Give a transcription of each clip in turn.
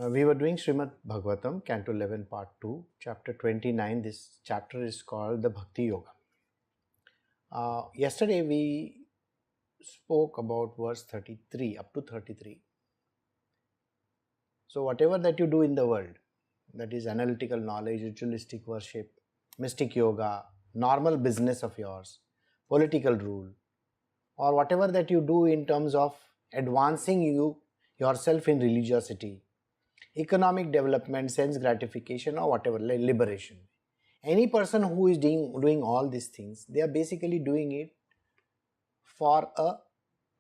We were doing Srimad Bhagavatam, Canto 11, Part 2, Chapter 29. This chapter is called the Bhakti-yoga. Yesterday we spoke about verse 33, up to 33. So whatever that you do in the world, that is analytical knowledge, ritualistic worship, mystic yoga, normal business of yours, political rule, or whatever that you do in terms of advancing yourself in religiosity, economic development, sense gratification, or whatever, like liberation. Any person who is doing all these things, they are basically doing it for a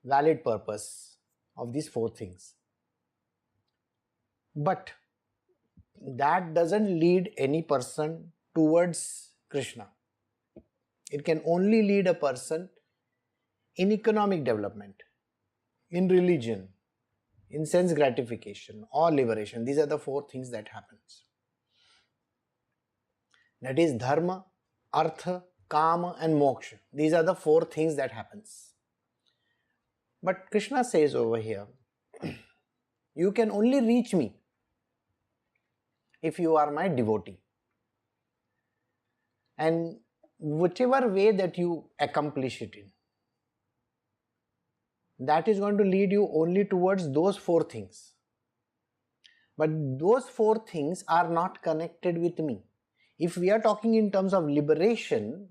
valid purpose of these four things. But that doesn't lead any person towards Krishna. It can only lead a person in economic development, in religion, in sense gratification or liberation. These are the four things that happens. That is dharma, artha, kama and moksha. These are the four things that happens. But Krishna says over here, you can only reach me if you are my devotee. And whichever way that you accomplish it in, that is going to lead you only towards those four things. But those four things are not connected with me. If we are talking in terms of liberation,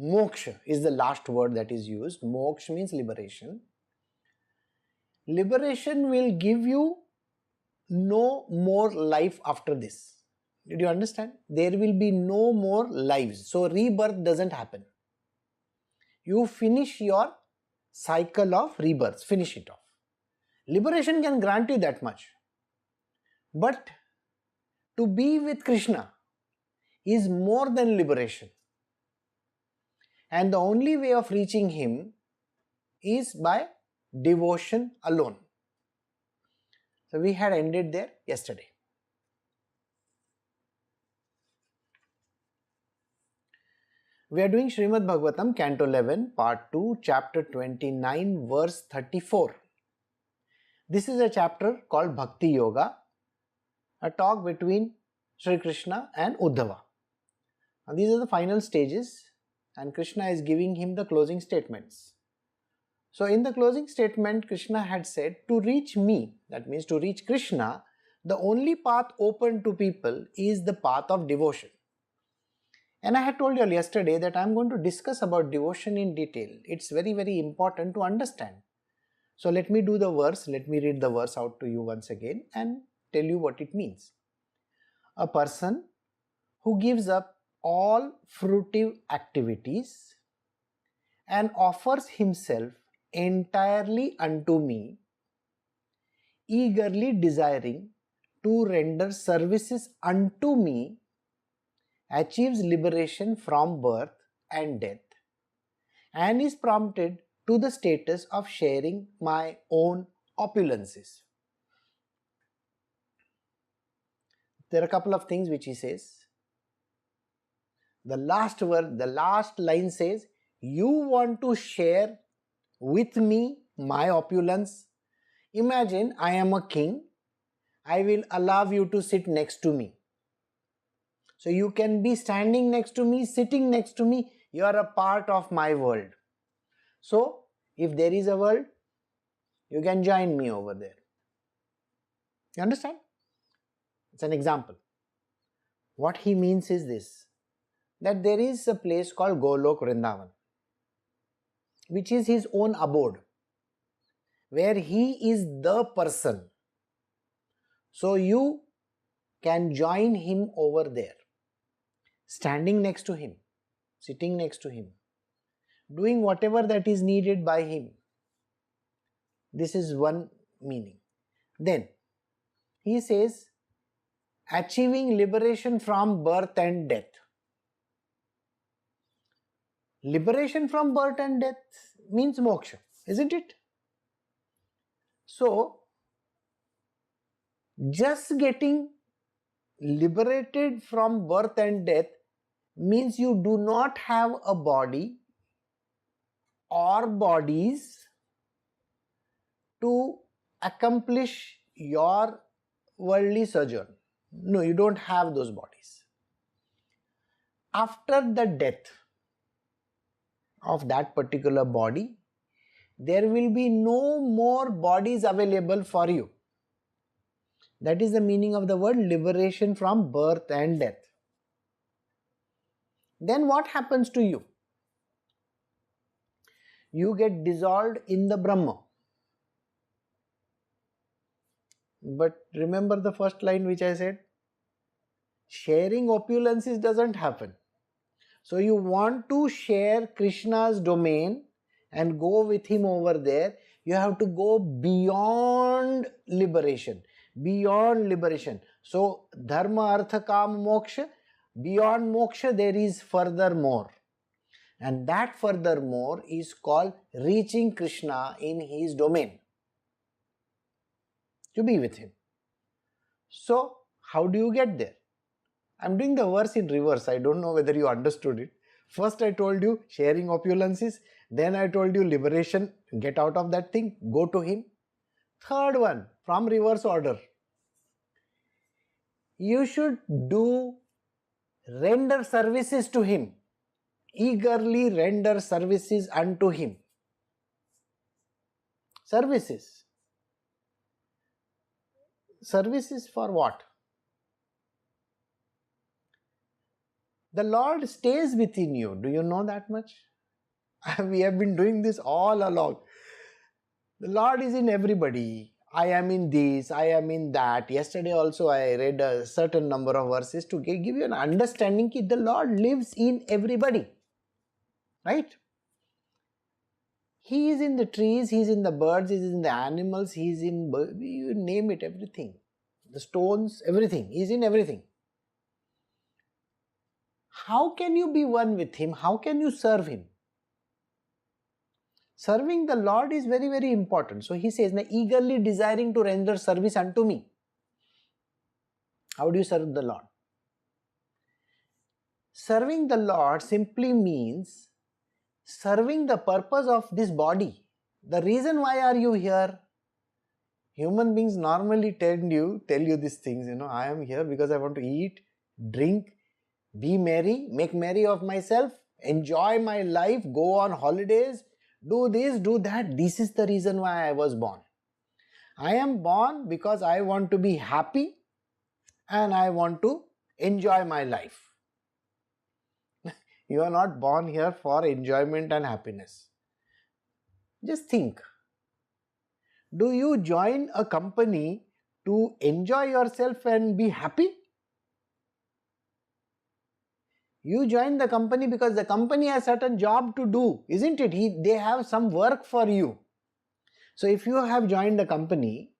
moksha is the last word that is used. Moksha means liberation. Liberation will give you no more life after this. Did you understand? There will be no more lives. So rebirth doesn't happen. You finish your cycle of rebirth, finish it off. Liberation can grant you that much. But to be with Krishna is more than liberation. And the only way of reaching him is by devotion alone. So we had ended there yesterday. We are doing Srimad Bhagavatam, Canto 11, Part 2, Chapter 29, Verse 34. This is a chapter called Bhakti-yoga, a talk between Sri Krishna and Uddhava. Now, these are the final stages and Krishna is giving him the closing statements. So in the closing statement, Krishna had said, to reach me, that means to reach Krishna, the only path open to people is the path of devotion. And I had told you all yesterday that I am going to discuss about devotion in detail. It's very, very important to understand. So let me do the verse, let me read the verse out to you once again and tell you what it means. A person who gives up all fruitive activities and offers himself entirely unto me, eagerly desiring to render services unto me, achieves liberation from birth and death and is prompted to the status of sharing my own opulences. There are a couple of things which he says. The last word, the last line says, you want to share with me my opulence? Imagine I am a king. I will allow you to sit next to me. So you can be standing next to me, sitting next to me. You are a part of my world. So if there is a world, you can join me over there. You understand? It's an example. What he means is this, that there is a place called Golok Vrindavan, which is his own abode, where he is the person. So you can join him over there, standing next to him, sitting next to him, doing whatever that is needed by him. This is one meaning. Then he says, achieving liberation from birth and death. Liberation from birth and death means moksha, isn't it? So, just getting liberated from birth and death means you do not have a body or bodies to accomplish your worldly sojourn. No, you don't have those bodies. After the death of that particular body, there will be no more bodies available for you. That is the meaning of the word liberation from birth and death. Then what happens to you? You get dissolved in the Brahma. But remember the first line which I said? Sharing opulences doesn't happen. So you want to share Krishna's domain and go with him over there, you have to go beyond liberation. Beyond liberation. So dharma, artha, kama, moksha. Beyond moksha there is furthermore. And that furthermore is called reaching Krishna in his domain. To be with him. So how do you get there? I am doing the verse in reverse. I don't know whether you understood it. First I told you sharing opulences. Then I told you liberation. Get out of that thing. Go to him. Third one, from reverse order. You should render services to him. Eagerly render services unto him. Services. Services for what? The Lord stays within you. Do you know that much? We have been doing this all along. The Lord is in everybody. I am in this, I am in that. Yesterday also I read a certain number of verses to give you an understanding that the Lord lives in everybody. Right? He is in the trees, He is in the birds, He is in the animals, He is in, you name it, everything. The stones, everything. He is in everything. How can you be one with Him? How can you serve Him? Serving the Lord is very, very important. So He says, eagerly desiring to render service unto me. How do you serve the Lord? Serving the Lord simply means serving the purpose of this body. The reason why are you here? Human beings normally tell you these things, I am here because I want to eat, drink, be merry, make merry of myself, enjoy my life, go on holidays, do this, do that. This is the reason why I was born. I am born because I want to be happy and I want to enjoy my life. You are not born here for enjoyment and happiness. Just think. Do you join a company to enjoy yourself and be happy? You join the company because the company has certain job to do, isn't it? They have some work for you. So if you have joined the company,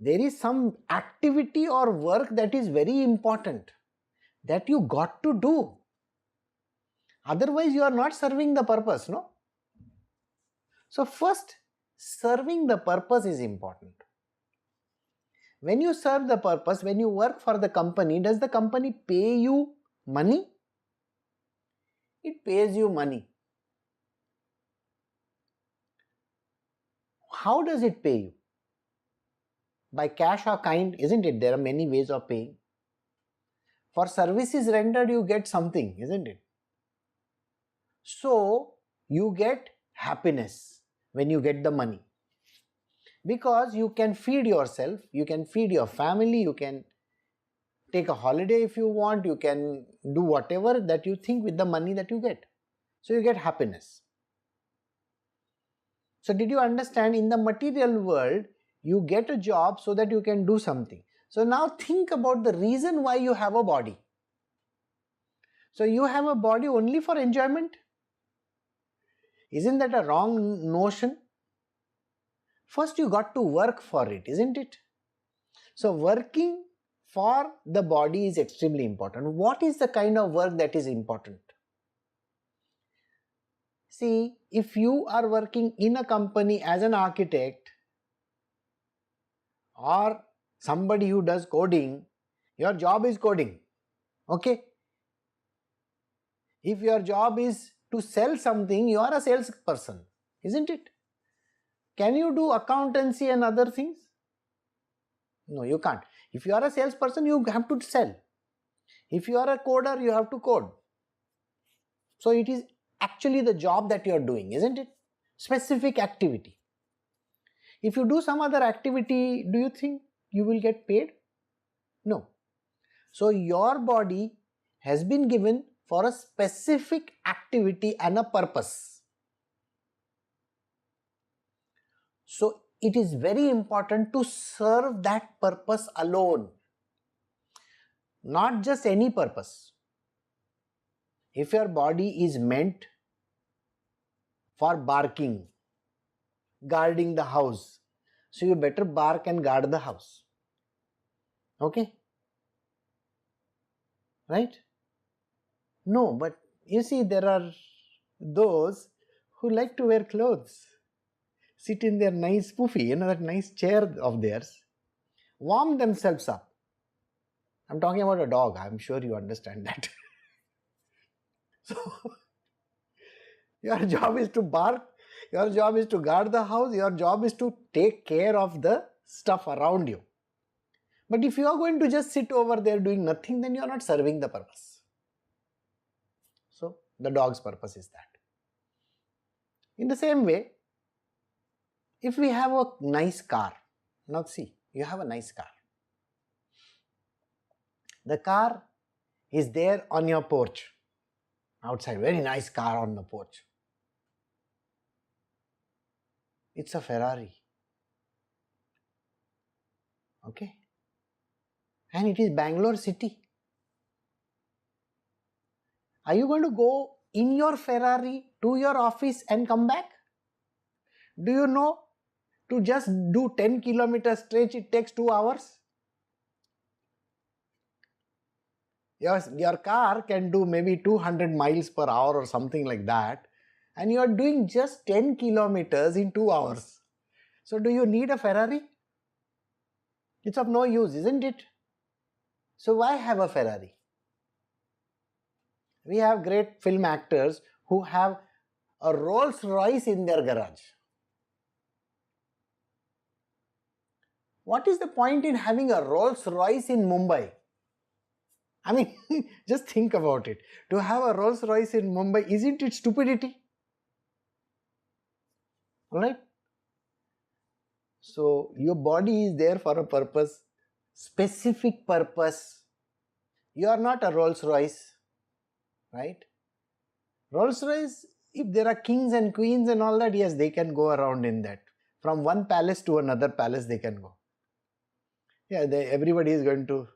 there is some activity or work that is very important that you got to do. Otherwise you are not serving the purpose, no? So first, serving the purpose is important. When you serve the purpose, when you work for the company, does the company pay you money? It pays you money. How does it pay you? By cash or kind, isn't it? There are many ways of paying. For services rendered, you get something, isn't it? So, you get happiness when you get the money. Because you can feed yourself, you can feed your family, you can take a holiday if you want, you can do whatever that you think with the money that you get. So you get happiness. So did you understand, in the material world, you get a job so that you can do something. So now think about the reason why you have a body. So you have a body only for enjoyment? Isn't that a wrong notion? First you got to work for it, isn't it? So working for the body is extremely important. What is the kind of work that is important? See, if you are working in a company as an architect or somebody who does coding, your job is coding. Okay? If your job is to sell something, you are a salesperson, isn't it? Can you do accountancy and other things? No, you can't. If you are a salesperson, you have to sell. If you are a coder, you have to code. So it is actually the job that you are doing, isn't it? Specific activity. If you do some other activity, do you think you will get paid? No. So your body has been given for a specific activity and a purpose. So it is very important to serve that purpose alone. Not just any purpose. If your body is meant for barking, guarding the house, so you better bark and guard the house. Okay? Right? No, but you see, there are those who like to wear clothes, sit in their nice poofy, that nice chair of theirs, warm themselves up. I'm talking about a dog, I'm sure you understand that. So, your job is to bark, your job is to guard the house, your job is to take care of the stuff around you. But if you are going to just sit over there doing nothing, then you are not serving the purpose. So, the dog's purpose is that. In the same way, if we have a nice car, now see, you have a nice car. The car is there on your porch, outside, very nice car on the porch. It's a Ferrari. Okay? And it is Bangalore city. Are you going to go in your Ferrari to your office and come back? Do you know, to just do 10 kilometers stretch, it takes 2 hours? Your car can do maybe 200 miles per hour or something like that, and you are doing just 10 kilometers in 2 hours. So do you need a Ferrari? It's of no use, isn't it? So why have a Ferrari? We have great film actors who have a Rolls Royce in their garage. What is the point in having a Rolls Royce in Mumbai? I mean, just think about it. To have a Rolls Royce in Mumbai, isn't it stupidity? Alright? So, your body is there for a purpose, specific purpose. You are not a Rolls Royce, right? Rolls Royce, if there are kings and queens and all that, yes, they can go around in that. From one palace to another palace they can go. Yeah, everybody is going to,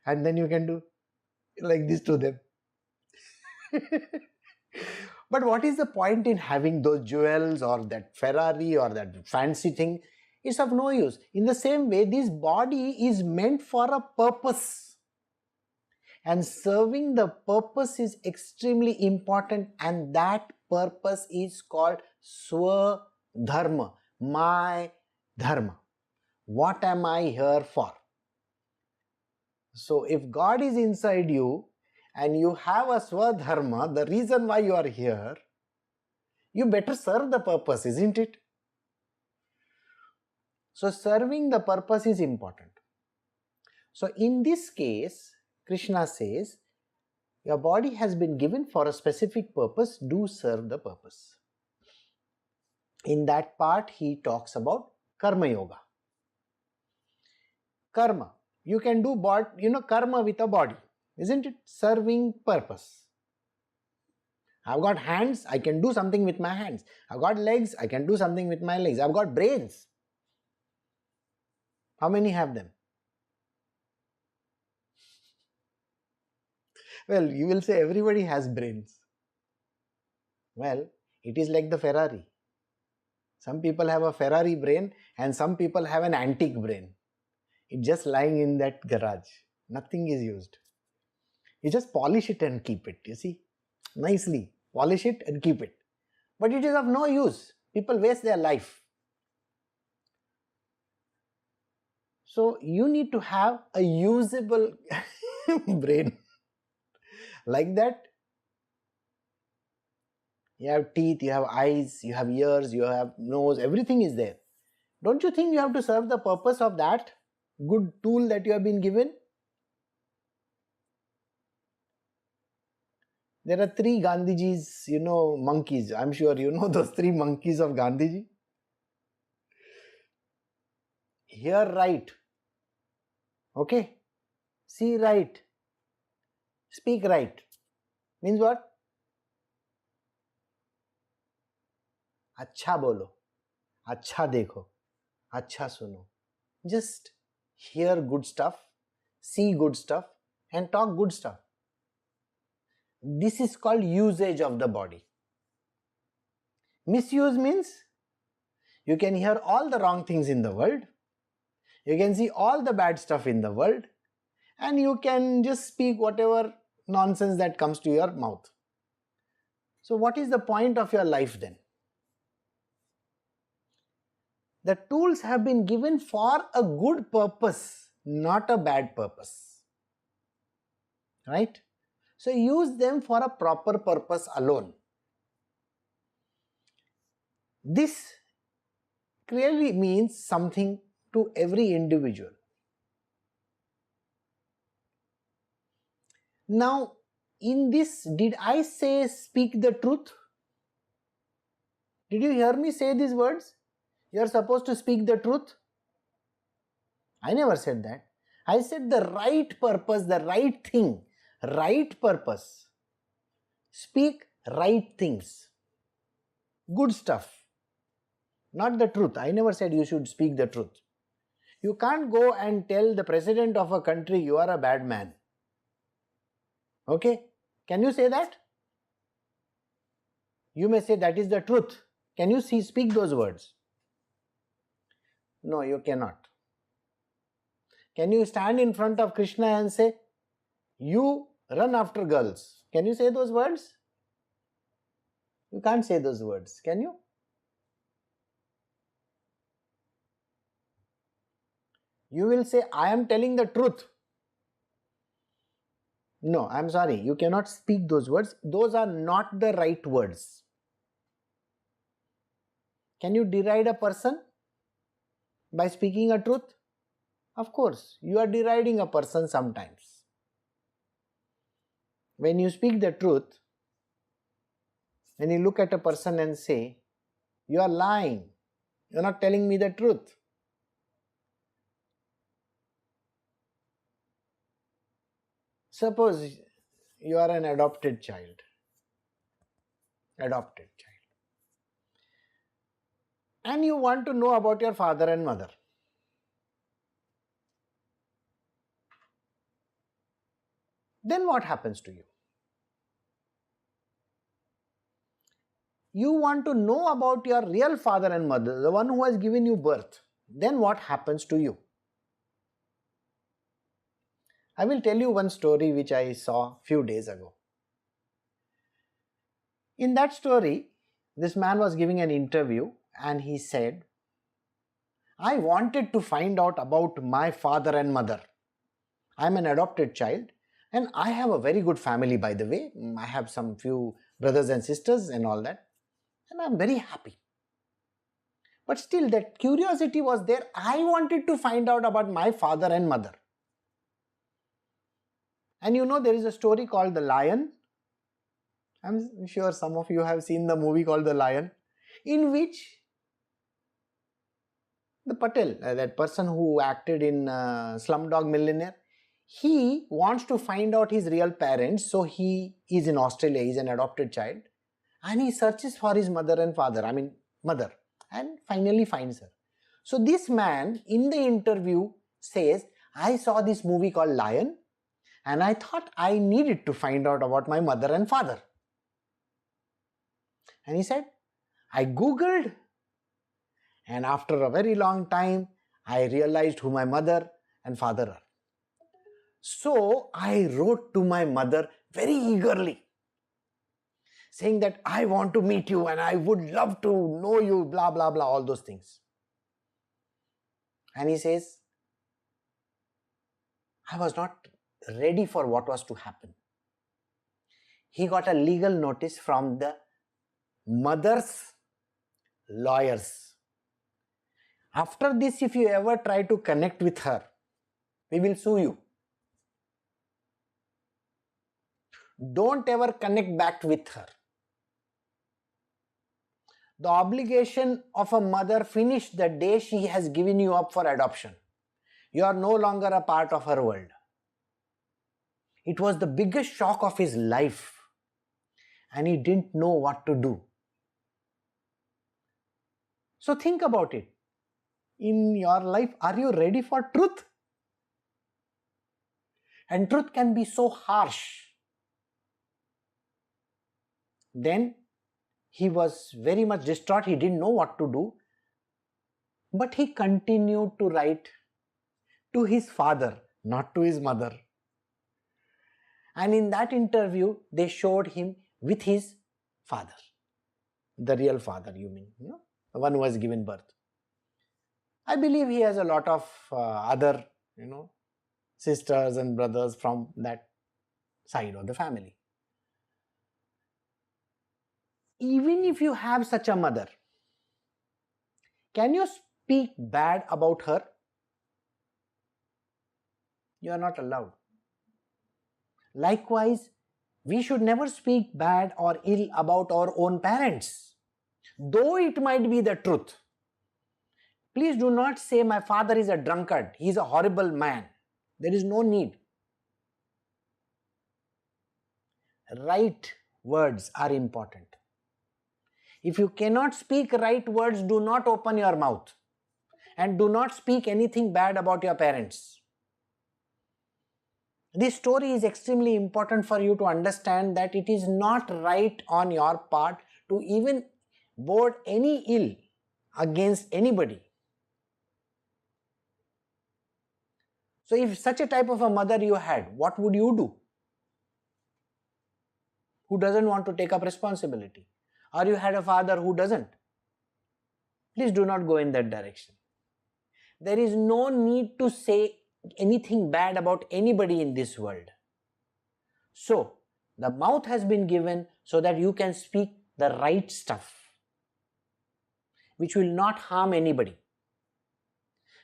and then you can do like this to them. But what is the point in having those jewels or that Ferrari or that fancy thing? It's of no use. In the same way, this body is meant for a purpose. And serving the purpose is extremely important, and that purpose is called Swadharma, my dharma. What am I here for? So if God is inside you and you have a Swadharma, the reason why you are here, you better serve the purpose, isn't it? So serving the purpose is important. So in this case, Krishna says, your body has been given for a specific purpose, do serve the purpose. In that part, he talks about Karma Yoga. Karma. You can do karma with a body, isn't it? Serving purpose. I've got hands, I can do something with my hands. I've got legs, I can do something with my legs. I've got brains. How many have them? Well, you will say everybody has brains. Well, it is like the Ferrari. Some people have a Ferrari brain and some people have an antique brain. It's just lying in that garage. Nothing is used. You just polish it and keep it, you see. Nicely. Polish it and keep it. But it is of no use. People waste their life. So you need to have a usable brain. Like that. You have teeth, you have eyes, you have ears, you have nose, everything is there. Don't you think you have to serve the purpose of that good tool that you have been given? There are 3 Gandhijis, monkeys. I'm sure you know those 3 monkeys of Gandhiji. Hear right. Okay? See right. Speak right. Means what? अच्छा बोलो, अच्छा देखो, अच्छा सुनो. Just hear good stuff, see good stuff, and talk good stuff. This is called usage of the body. Misuse means you can hear all the wrong things in the world, you can see all the bad stuff in the world, and you can just speak whatever nonsense that comes to your mouth. So what is the point of your life then? The tools have been given for a good purpose, not a bad purpose. Right? So use them for a proper purpose alone. This clearly means something to every individual. Now, in this, did I say speak the truth? Did you hear me say these words? You are supposed to speak the truth? I never said that. I said the right purpose, the right thing, right purpose. Speak right things. Good stuff. Not the truth. I never said you should speak the truth. You can't go and tell the president of a country you are a bad man. Okay? Can you say that? You may say that is the truth. Can you speak those words? No, you cannot. Can you stand in front of Krishna and say, you run after girls? Can you say those words? You can't say those words, can you? You will say, I am telling the truth. No, I'm sorry, you cannot speak those words. Those are not the right words. Can you deride a person by speaking a truth? Of course, you are deriding a person sometimes. When you speak the truth, when you look at a person and say, you are lying, you are not telling me the truth. Suppose you are an adopted child. And you want to know about your father and mother. Then what happens to you? You want to know about your real father and mother, the one who has given you birth. Then what happens to you? I will tell you one story which I saw a few days ago. In that story, this man was giving an interview and he said, I wanted to find out about my father and mother. I am an adopted child and I have a very good family, by the way. I have some few brothers and sisters and all that. And I am very happy. But still that curiosity was there. I wanted to find out about my father and mother. And you know, there is a story called The Lion. I'm sure some of you have seen the movie called The Lion, in which the Patel, that person who acted in Slumdog Millionaire, he wants to find out his real parents. So he is in Australia, he is an adopted child, and he searches for his mother, and finally finds her. So this man in the interview says, I saw this movie called Lion and I thought I needed to find out about my mother and father. And he said, I googled, and after a very long time I realized who my mother and father are. So I wrote to my mother very eagerly, saying that I want to meet you and I would love to know you, blah blah blah, all those things. And he says, I was not ready for what was to happen. He got a legal notice from the mother's lawyers. After this, if you ever try to connect with her, we will sue you. Don't ever connect back with her. The obligation of a mother finished the day she has given you up for adoption. You are no longer a part of her world. It was the biggest shock of his life, and he didn't know what to do. So think about it. In your life, are you ready for truth? And truth can be so harsh. Then he was very much distraught. He didn't know what to do. But he continued to write to his father, not to his mother. And in that interview, they showed him with his father. The real father, you mean, the one who has given birth. I believe he has a lot of other, sisters and brothers from that side of the family. Even if you have such a mother, can you speak bad about her? You are not allowed. Likewise, we should never speak bad or ill about our own parents, though it might be the truth. Please do not say my father is a drunkard, he is a horrible man. There is no need. Right words are important. If you cannot speak right words, do not open your mouth and do not speak anything bad about your parents. This story is extremely important for you to understand that it is not right on your part to even board any ill against anybody. So if such a type of a mother you had, what would you do? Who doesn't want to take up responsibility? Or you had a father who doesn't? Please do not go in that direction. There is no need to say anything bad about anybody in this world. So, the mouth has been given so that you can speak the right stuff, which will not harm anybody.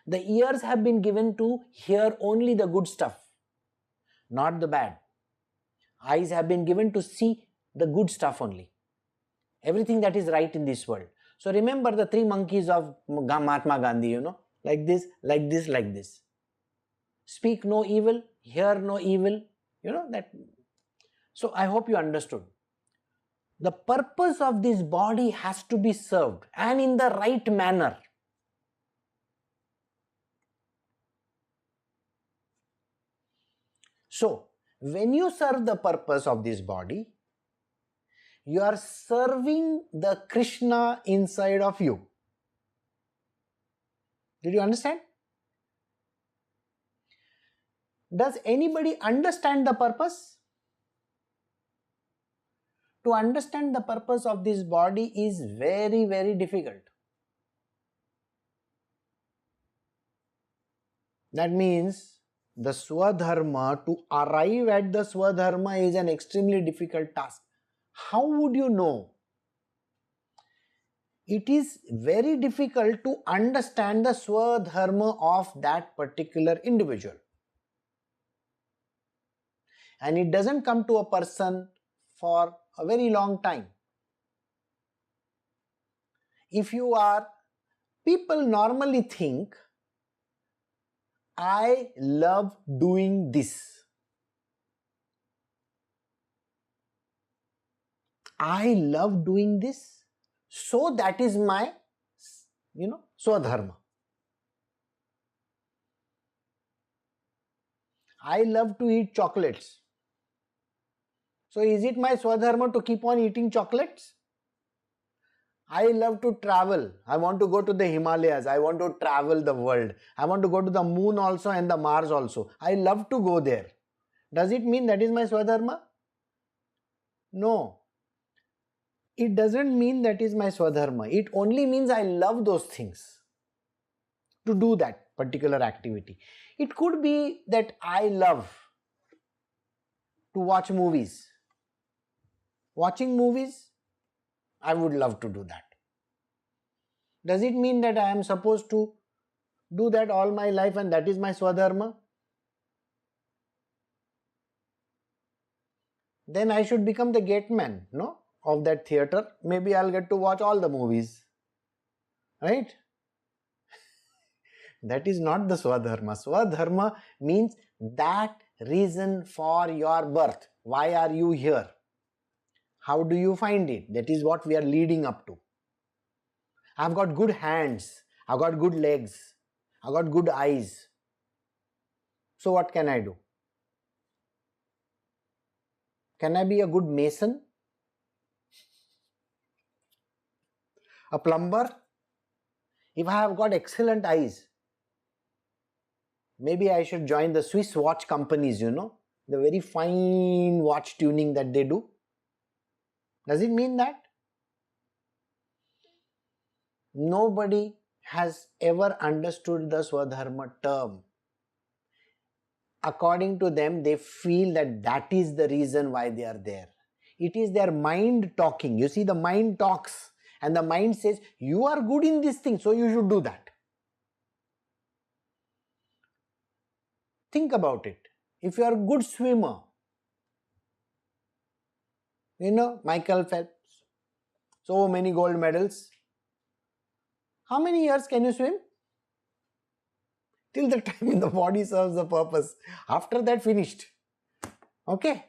The ears have been given to hear only the good stuff, not the bad. Eyes have been given to see the good stuff only. Everything that is right in this world. So remember the three monkeys of Mahatma Gandhi, like this, like this, like this. Speak no evil, hear no evil, that. So I hope you understood. The purpose of this body has to be served and in the right manner. So, when you serve the purpose of this body, you are serving the Krishna inside of you. Did you understand? Does anybody understand the purpose? To understand the purpose of this body is very, very difficult. That means the Swadharma, to arrive at the Swadharma is an extremely difficult task. How would you know? It is very difficult to understand the Swadharma of that particular individual. And it doesn't come to a person for a very long time. People normally think, I love doing this. I love doing this. So that is my, Swadharma. I love to eat chocolates. So is it my Swadharma to keep on eating chocolates? I love to travel. I want to go to the Himalayas. I want to travel the world. I want to go to the moon also and the Mars also. I love to go there. Does it mean that is my Swadharma? No. It doesn't mean that is my Swadharma. It only means I love those things. To do that particular activity. It could be that I love to watch movies. Watching movies, I would love to do that. Does it mean that I am supposed to do that all my life and that is my Swadharma? Then I should become the gateman, no, of that theater. Maybe I'll get to watch all the movies. Right? That is not the Swadharma. Swadharma means that reason for your birth. Why are you here? How do you find it? That is what we are leading up to. I've got good hands. I've got good legs. I've got good eyes. So what can I do? Can I be a good mason? A plumber? If I have got excellent eyes, maybe I should join the Swiss watch companies, the very fine watch tuning that they do. Does it mean that? Nobody has ever understood the Swadharma term. According to them, they feel that that is the reason why they are there. It is their mind talking. You see, the mind talks and the mind says, you are good in this thing, so you should do that. Think about it. If you are a good swimmer, Michael Phelps, so many gold medals. How many years can you swim? Till the time the body serves the purpose. After that, finished. Okay?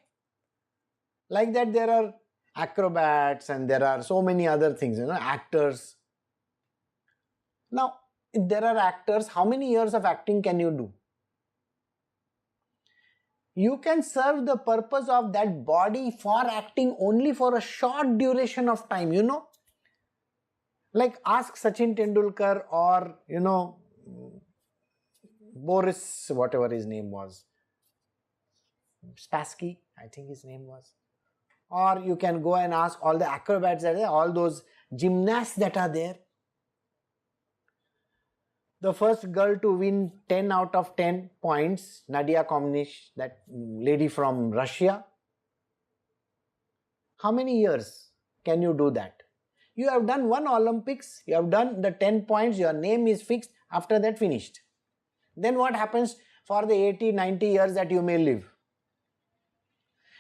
Like that, there are acrobats and there are so many other things, actors. Now, if there are actors, how many years of acting can you do? You can serve the purpose of that body for acting only for a short duration of time, Like ask Sachin Tendulkar or, Boris, whatever his name was. Spassky, I think his name was. Or you can go and ask all the acrobats that are there, all those gymnasts that are there. The first girl to win 10 out of 10 points, Nadia Comaneci, that lady from Russia. How many years can you do that? You have done one Olympics, you have done the 10 points, your name is fixed, after that finished. Then what happens for the 80, 90 years that you may live?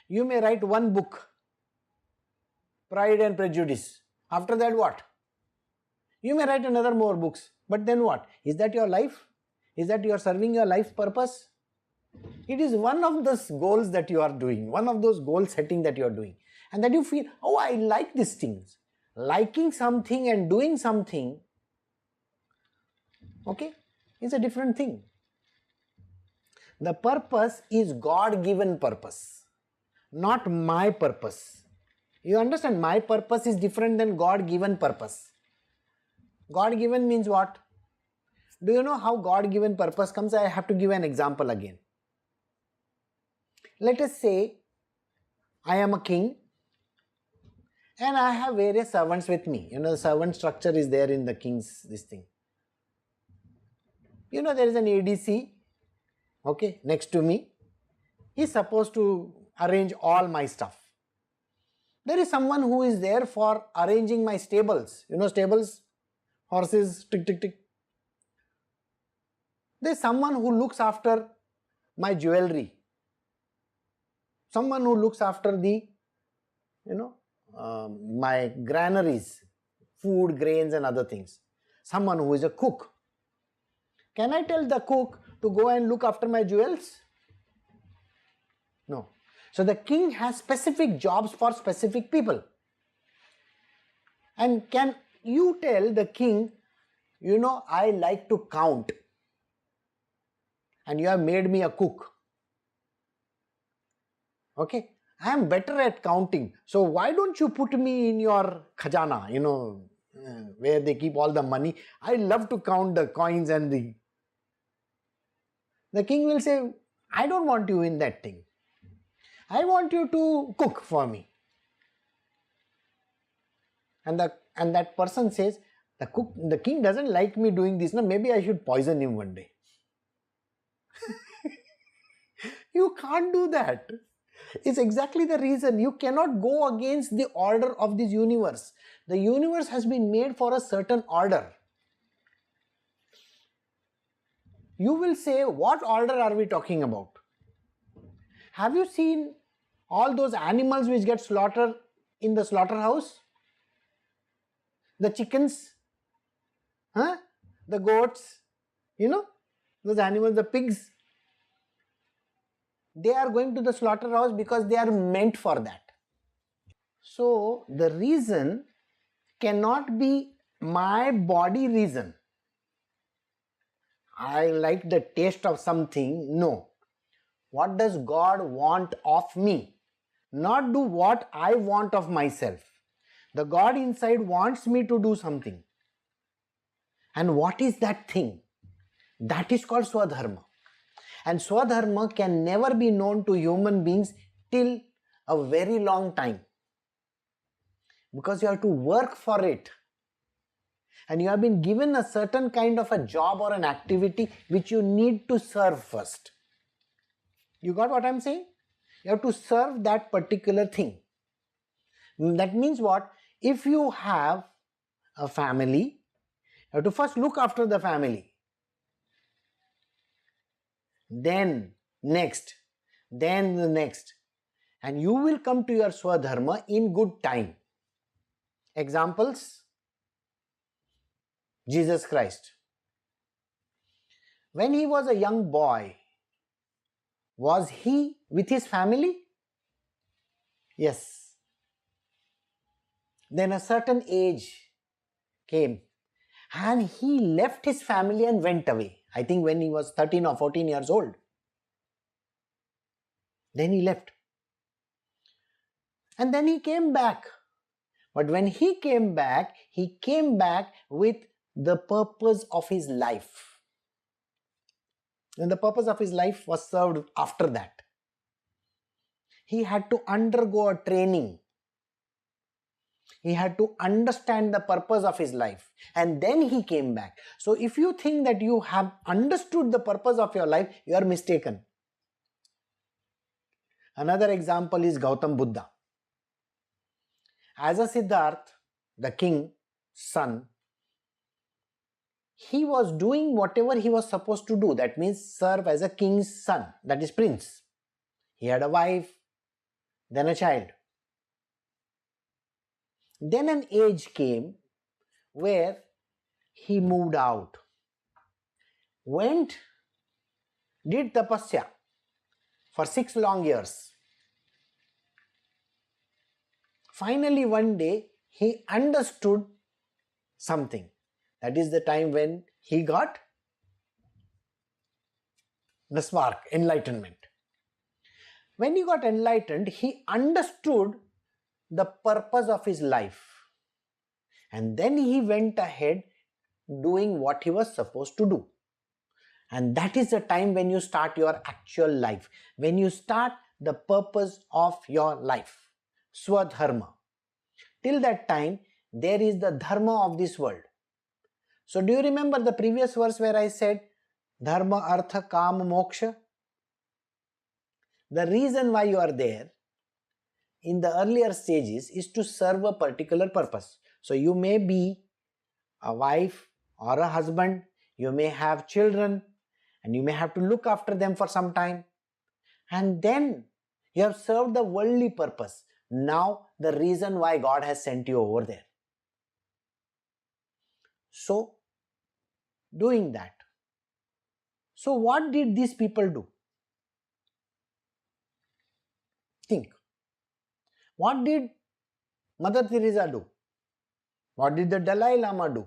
You may write one book, Pride and Prejudice. After that what? You may write another more books. But then what? Is that your life? Is that you are serving your life purpose? It is one of those goals that you are doing, one of those goal setting that you are doing. And that you feel, oh, I like these things. Liking something and doing something, okay, is a different thing. The purpose is God-given purpose, not my purpose. You understand? My purpose is different than God-given purpose. God-given means what? Do you know how God-given purpose comes? I have to give an example again. Let us say I am a king and I have various servants with me. The servant structure is there in the king's this thing. There is an ADC, okay, next to me. He is supposed to arrange all my stuff. There is someone who is there for arranging my stables. Stables, horses, tick, tick, tick. There is someone who looks after my jewelry. Someone who looks after the, my granaries, food, grains and other things. Someone who is a cook. Can I tell the cook to go and look after my jewels? No. So the king has specific jobs for specific people. And can you tell the king, I like to count and you have made me a cook. Okay, I am better at counting. So why don't you put me in your khajana, where they keep all the money. I love to count the coins and the king will say, I don't want you in that thing. I want you to cook for me. And that person says, the king doesn't like me doing this. No, maybe I should poison him one day. You can't do that. It's exactly the reason. You cannot go against the order of this universe. The universe has been made for a certain order. You will say, what order are we talking about? Have you seen all those animals which get slaughtered in the slaughterhouse? The chickens, the goats, those animals, the pigs. They are going to the slaughterhouse because they are meant for that. So the reason cannot be my body reason. I like the taste of something. No. What does God want of me? Not do what I want of myself. The God inside wants me to do something. And what is that thing? That is called Swadharma. And Swadharma can never be known to human beings till a very long time. Because you have to work for it. And you have been given a certain kind of a job or an activity which you need to serve first. You got what I'm saying? You have to serve that particular thing. That means what? If you have a family, you have to first look after the family. Then next. Then the next. And you will come to your Swadharma in good time. Examples? Jesus Christ. When he was a young boy, was he with his family? Yes. Then a certain age came and he left his family and went away. I think when he was 13 or 14 years old. Then he left. And then he came back. But when he came back with the purpose of his life. And the purpose of his life was served after that. He had to undergo a training. He had to understand the purpose of his life. And then he came back. So if you think that you have understood the purpose of your life, you are mistaken. Another example is Gautam Buddha. As a Siddharth, the king's son, he was doing whatever he was supposed to do. That means serve as a king's son, that is prince. He had a wife, then a child. Then an age came where he moved out, went, did tapasya for 6 long years. Finally, one day, he understood something. That is the time when he got the spark, enlightenment. When he got enlightened, he understood the purpose of his life. And then he went ahead doing what he was supposed to do. And that is the time when you start your actual life. When you start the purpose of your life. Swadharma. Till that time, there is the dharma of this world. So do you remember the previous verse where I said dharma, artha, kama, moksha? The reason why you are there in the earlier stages is to serve a particular purpose. So you may be a wife or a husband, you may have children and you may have to look after them for some time. And then you have served the worldly purpose. Now the reason why God has sent you over there. So, doing that. So what did these people do? Think. What did Mother Teresa do? What did the Dalai Lama do?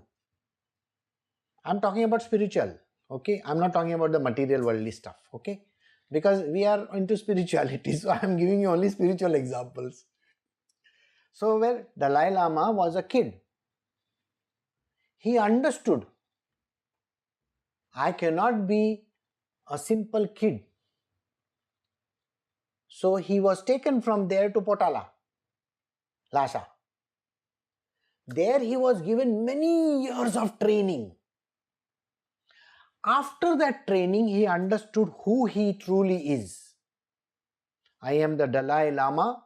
I'm talking about spiritual, okay? I'm not talking about the material worldly stuff, okay? Because we are into spirituality, so I'm giving you only spiritual examples. So where Dalai Lama was a kid, he understood, I cannot be a simple kid. So he was taken from there to Potala, Lhasa. There he was given many years of training. After that training, he understood who he truly is. I am the Dalai Lama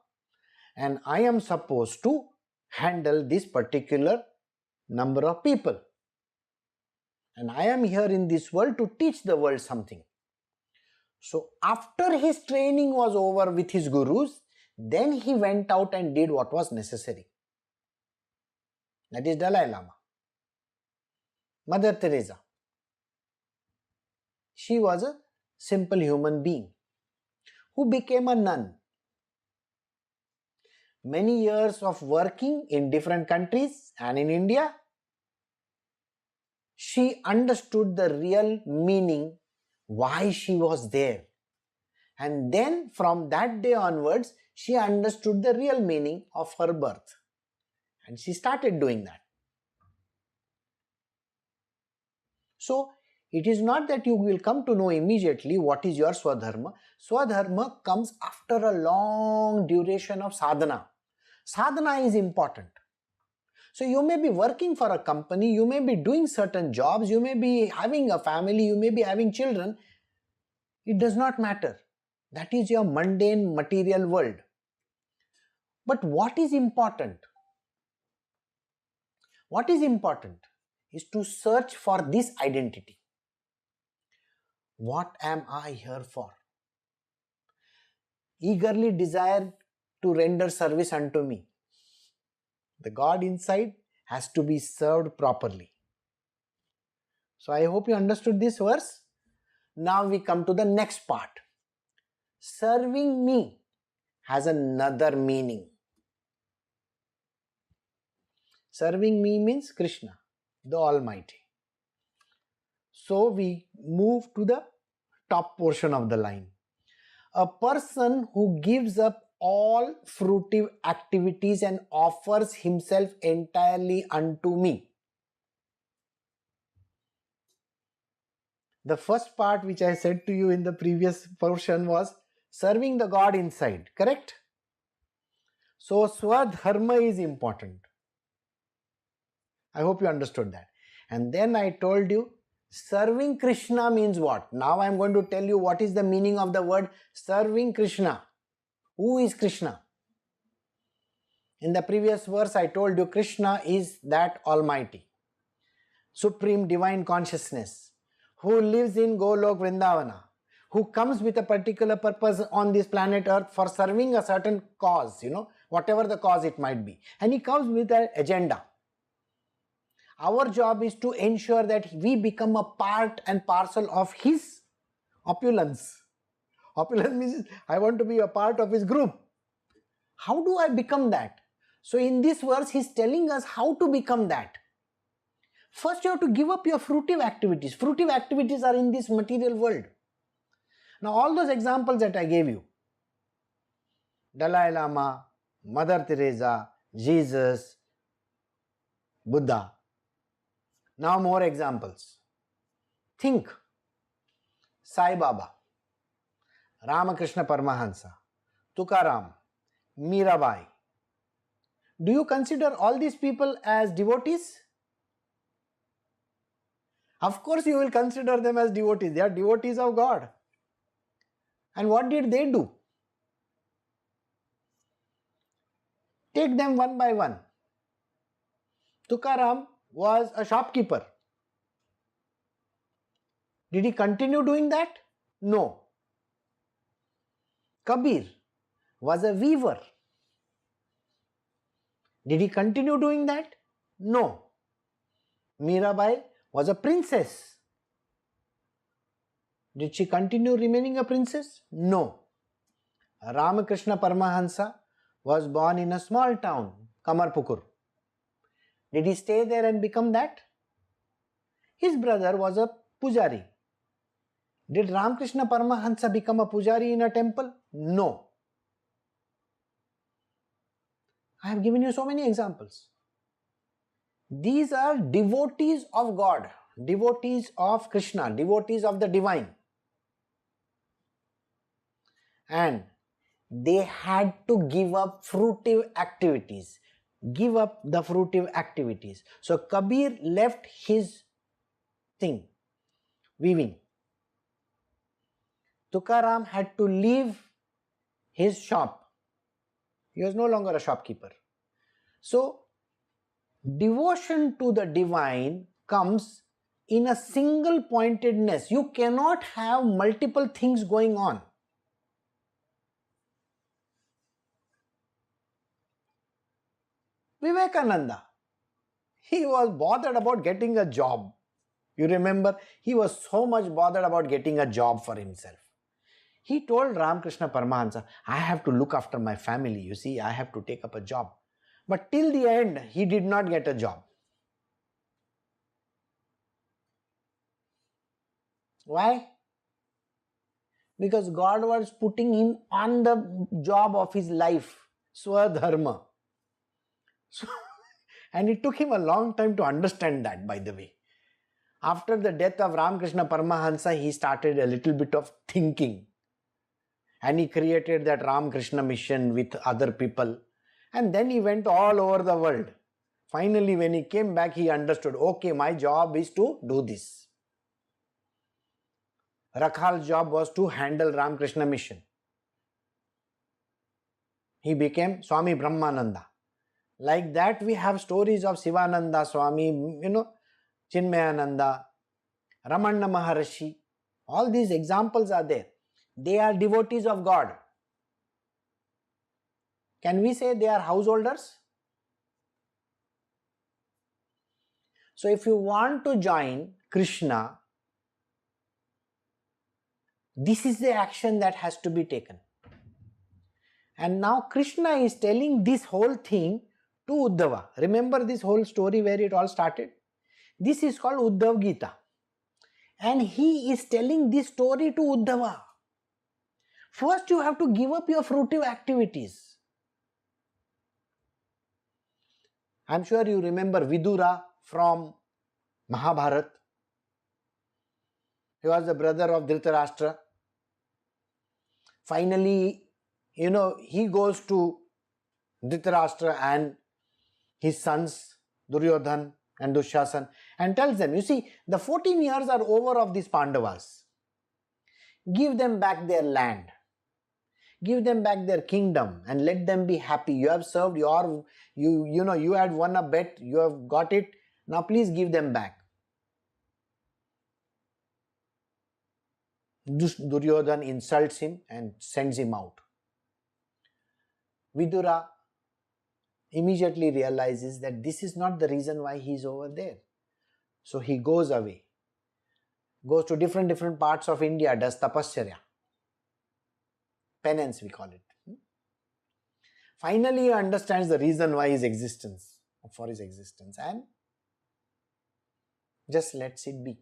and I am supposed to handle this particular number of people. and I am here in this world to teach the world something. So after his training was over with his gurus, then he went out and did what was necessary. That is Dalai Lama. Mother Teresa. She was a simple human being who became a nun. Many years of working in different countries and in India, she understood the real meaning, why she was there. And then from that day onwards, she understood the real meaning of her birth. And she started doing that. So, it is not that you will come to know immediately what is your Swadharma. Swadharma comes after a long duration of sadhana. Sadhana is important. So you may be working for a company, you may be doing certain jobs, you may be having a family, you may be having children. It does not matter. That is your mundane material world. But what is important? What is important is to search for this identity. What am I here for? Eagerly desire to render service unto me. The God inside has to be served properly. So I hope you understood this verse. Now we come to the next part. Serving me has another meaning. Serving me means Krishna, the Almighty. So we move to the top portion of the line. A person who gives up all fruitive activities and offers himself entirely unto me. The first part which I said to you in the previous portion was serving the God inside, correct? So Swadharma is important. I hope you understood that. And then I told you serving Krishna means what? Now I am going to tell you what is the meaning of the word serving Krishna. Who is Krishna? In the previous verse I told you Krishna is that Almighty, Supreme Divine Consciousness, who lives in Golok Vrindavana, who comes with a particular purpose on this planet Earth for serving a certain cause, whatever the cause it might be. And he comes with an agenda. Our job is to ensure that we become a part and parcel of his opulence. Opulence means I want to be a part of his group. How do I become that? So in this verse, he is telling us how to become that. First, you have to give up your fruitive activities. Fruitive activities are in this material world. Now, all those examples that I gave you, Dalai Lama, Mother Teresa, Jesus, Buddha. Now more examples. Think. Sai Baba, Ramakrishna Paramahansa, Tukaram, Mirabai. Do you consider all these people as devotees? Of course you will consider them as devotees. They are devotees of God. And what did they do? Take them one by one. Tukaram was a shopkeeper. Did he continue doing that? No. Kabir was a weaver. Did he continue doing that? No. Mirabai was a princess. Did she continue remaining a princess? No. Ramakrishna Paramahansa was born in a small town, Kamarpukur. Did he stay there and become that? His brother was a pujari. Did Ramakrishna Paramahansa become a pujari in a temple? No. I have given you so many examples. These are devotees of God, devotees of Krishna, devotees of the divine. And they had to give up fruitive activities. Give up the fruitive activities. So Kabir left his thing, weaving. Tukaram had to leave his shop. He was no longer a shopkeeper. So devotion to the divine comes in a single pointedness. You cannot have multiple things going on. Vivekananda, he was bothered about getting a job. You remember, he was so much bothered about getting a job for himself. He told Ramakrishna Paramahansa, I have to look after my family, you see, I have to take up a job. But till the end, he did not get a job. Why? Because God was putting him on the job of his life, Swadharma. And it took him a long time to understand that, by the way. After the death of Ramakrishna Paramahansa, he started a little bit of thinking. And he created that Ramakrishna mission with other people. And then he went all over the world. Finally, when he came back, he understood, okay, my job is to do this. Rakhal's job was to handle Ramakrishna mission. He became Swami Brahmananda. Like that, we have stories of Sivananda Swami, Chinmayananda, Ramana Maharshi. All these examples are there. They are devotees of God. Can we say they are householders? So if you want to join Krishna, this is the action that has to be taken. And now Krishna is telling this whole thing to Uddhava. Remember this whole story where it all started? This is called Uddhav Gita. And he is telling this story to Uddhava. First you have to give up your fruitive activities. I am sure you remember Vidura from Mahabharata. He was the brother of Dhritarashtra. Finally, he goes to Dhritarashtra and his sons Duryodhan and Dushasan and tells them, you see, the 14 years are over of these Pandavas. Give them back their land. Give them back their kingdom and let them be happy. You have served you had won a bet, you have got it. Now please give them back. Duryodhan insults him and sends him out. Vidura immediately realizes that this is not the reason why he is over there. So he goes away, goes to different parts of India, does tapasya, penance we call it. Finally he understands the reason why for his existence, and just lets it be.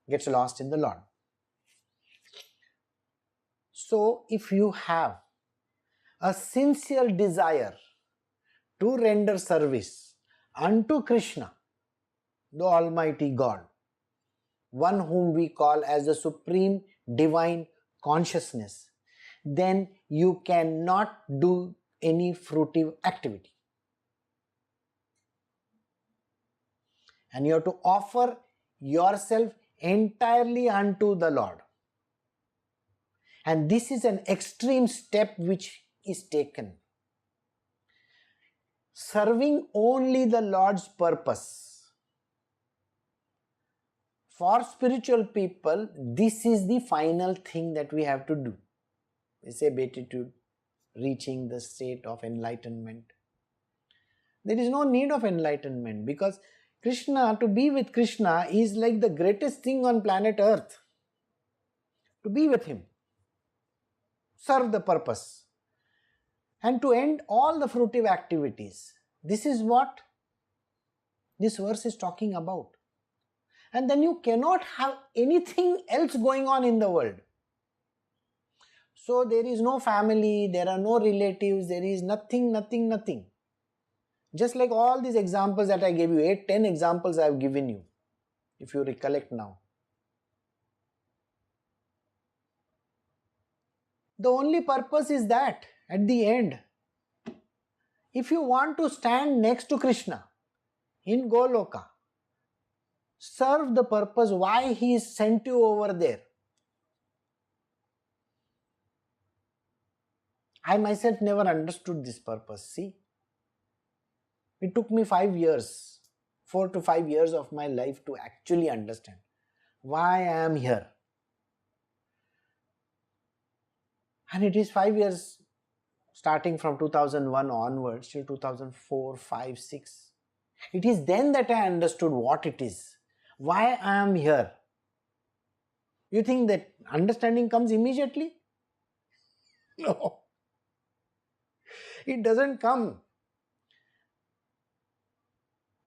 Gets lost in the Lord. So if you have a sincere desire to render service unto Krishna, the Almighty God, one whom we call as the Supreme Divine Consciousness, then you cannot do any fruitive activity. And you have to offer yourself entirely unto the Lord. And this is an extreme step which is taken. Serving only the Lord's purpose. For spiritual people, this is the final thing that we have to do. We say beatitude, reaching the state of enlightenment. There is no need of enlightenment because Krishna, to be with Krishna is like the greatest thing on planet Earth. To be with him. Serve the purpose. And to end all the fruitive activities. This is what this verse is talking about. And then you cannot have anything else going on in the world. So there is no family, there are no relatives, there is nothing. Just like all these examples that I gave you, 8-10 examples I have given you, if you recollect now. The only purpose is that at the end, if you want to stand next to Krishna in Goloka, serve the purpose why he sent you over there. I myself never understood this purpose. See, it took me 5 years 4 to 5 years of my life to actually understand why I am here. And it is 5 years starting from 2001 onwards till 2004, 5, 6. It is then that I understood what it is, why I am here. You think that understanding comes immediately? No. It doesn't come.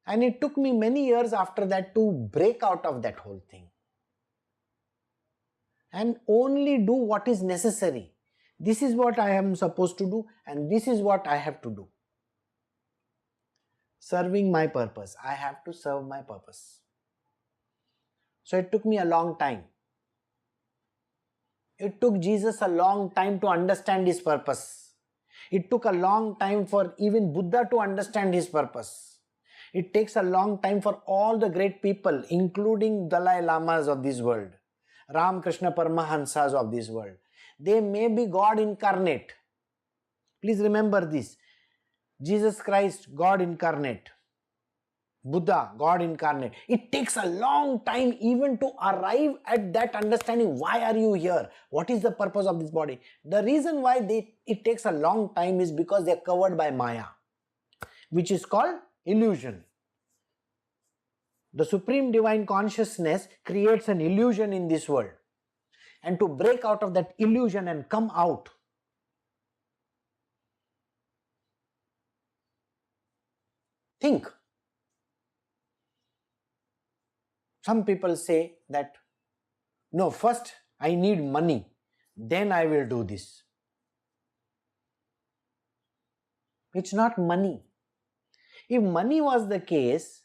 And it took me many years after that to break out of that whole thing. And only do what is necessary. This is what I am supposed to do and this is what I have to do. Serving my purpose. I have to serve my purpose. So it took me a long time. It took Jesus a long time to understand his purpose. It took a long time for even Buddha to understand his purpose. It takes a long time for all the great people, including Dalai Lamas of this world, Ram Krishna Paramahansas of this world. They may be God incarnate. Please remember this. Jesus Christ, God incarnate. Buddha, God incarnate. It takes a long time even to arrive at that understanding. Why are you here? What is the purpose of this body? The reason why it takes a long time is because they are covered by Maya, which is called illusion. The Supreme Divine Consciousness creates an illusion in this world. And to break out of that illusion and come out, think. Some people say that, no, first I need money, then I will do this. It's not money. If money was the case,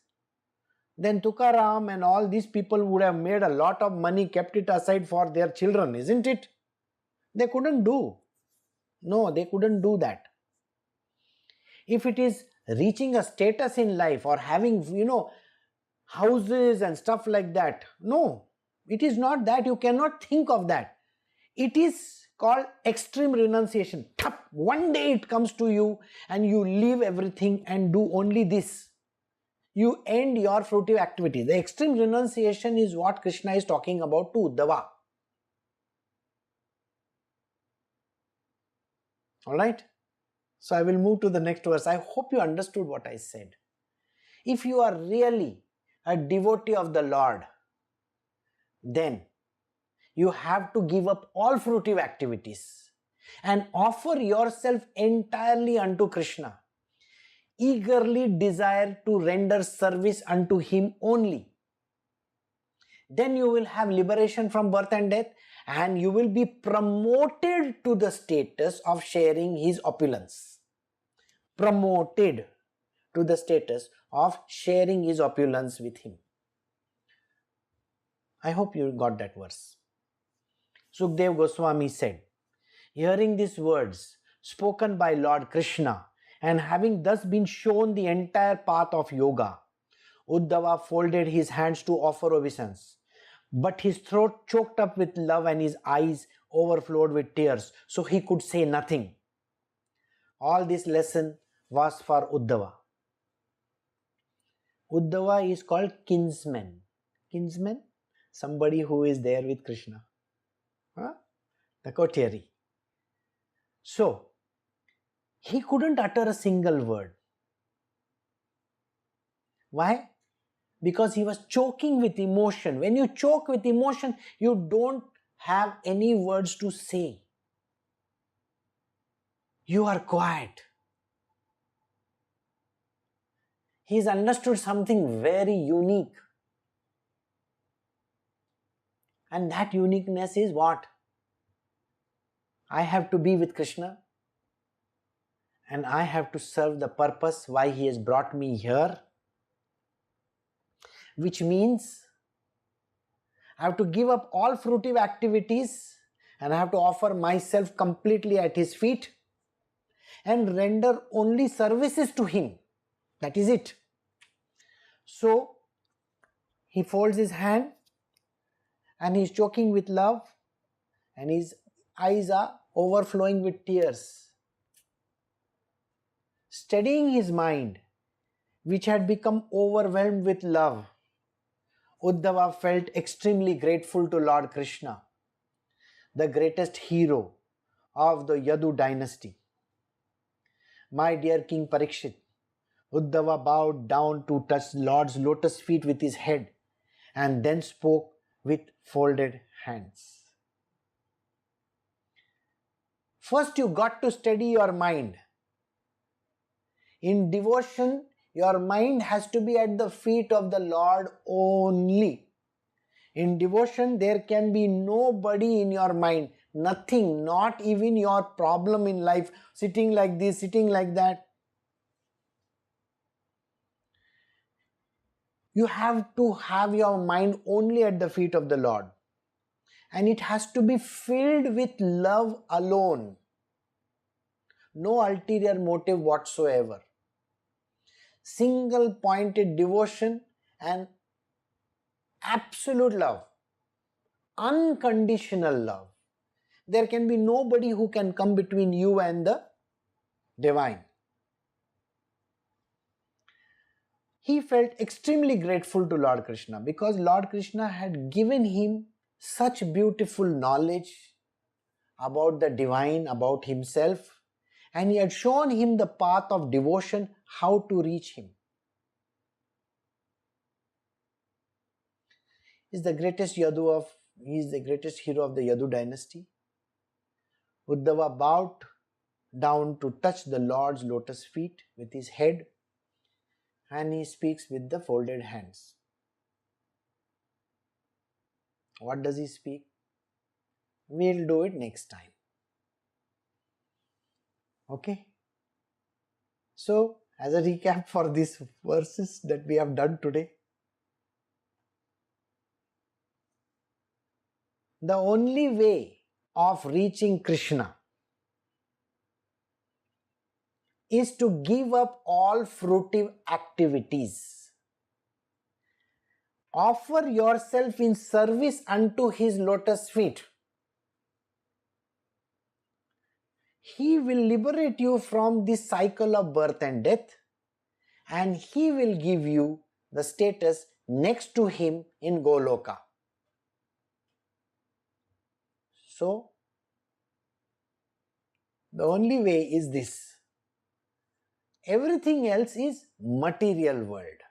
then Tukaram and all these people would have made a lot of money, kept it aside for their children, isn't it? They couldn't do. No, they couldn't do that. If it is reaching a status in life or having, houses and stuff like that, no, it is not that. You cannot think of that. It is called extreme renunciation. One day it comes to you and you leave everything and do only this. You end your fruitive activity. The extreme renunciation is what Krishna is talking about to Uddhava. Alright? So I will move to the next verse. I hope you understood what I said. If you are really a devotee of the Lord, then you have to give up all fruitive activities and offer yourself entirely unto Krishna. Eagerly desire to render service unto him only. Then you will have liberation from birth and death and you will be promoted to the status of sharing his opulence. Promoted to the status of sharing his opulence with him. I hope you got that verse. Sukdev Goswami said, hearing these words spoken by Lord Krishna and having thus been shown the entire path of yoga, Uddhava folded his hands to offer obeisance, but his throat choked up with love and his eyes overflowed with tears, so he could say nothing. All this lesson was for Uddhava. Uddhava is called kinsman. Kinsman? Somebody who is there with Krishna. The coterie. So, he couldn't utter a single word. Why? Because he was choking with emotion. When you choke with emotion, you don't have any words to say. You are quiet. He's understood something very unique. And that uniqueness is what? I have to be with Krishna. And I have to serve the purpose why he has brought me here. Which means I have to give up all fruitive activities and I have to offer myself completely at his feet and render only services to him. That is it. So, he folds his hand and he is choking with love and his eyes are overflowing with tears. Steadying his mind, which had become overwhelmed with love. Uddhava felt extremely grateful to Lord Krishna, the greatest hero of the Yadu dynasty. My dear King Parikshit, Uddhava bowed down to touch Lord's lotus feet with his head and then spoke with folded hands. First, you got to steady your mind. In devotion, your mind has to be at the feet of the Lord only. In devotion, there can be nobody in your mind, nothing, not even your problem in life, sitting like this, sitting like that. You have to have your mind only at the feet of the Lord. And it has to be filled with love alone. No ulterior motive whatsoever. Single pointed devotion and absolute love. Unconditional love. There can be nobody who can come between you and the divine. He felt extremely grateful to Lord Krishna because Lord Krishna had given him such beautiful knowledge about the divine, about himself, and he had shown him the path of devotion, how to reach him. He is the greatest hero of the Yadu dynasty. Uddhava bowed down to touch the Lord's lotus feet with his head, and he speaks with the folded hands. What does he speak? We'll do it next time. Okay? So, as a recap for these verses that we have done today, the only way of reaching Krishna is to give up all fruitive activities. Offer yourself in service unto his lotus feet. He will liberate you from this cycle of birth and death, and he will give you the status next to him in Goloka. So, the only way is this. Everything else is material world.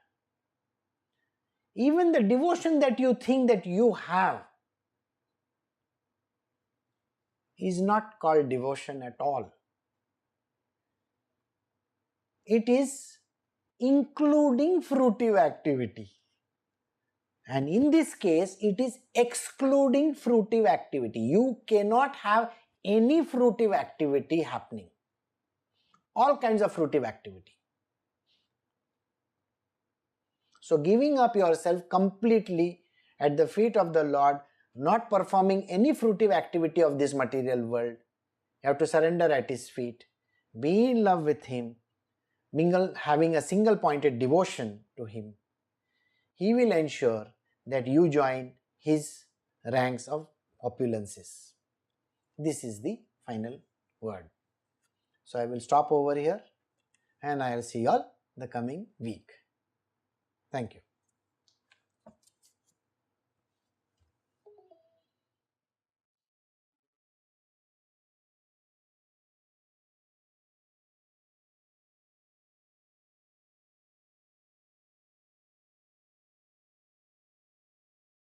Even the devotion that you think that you have is not called devotion at all. It is including fruitive activity. And in this case, it is excluding fruitive activity. You cannot have any fruitive activity happening. All kinds of fruitive activity. So giving up yourself completely at the feet of the Lord, not performing any fruitive activity of this material world, you have to surrender at his feet, be in love with him, having a single pointed devotion to him. He will ensure that you join his ranks of opulences. This is the final word. So I will stop over here and I will see you all the coming week. Thank you.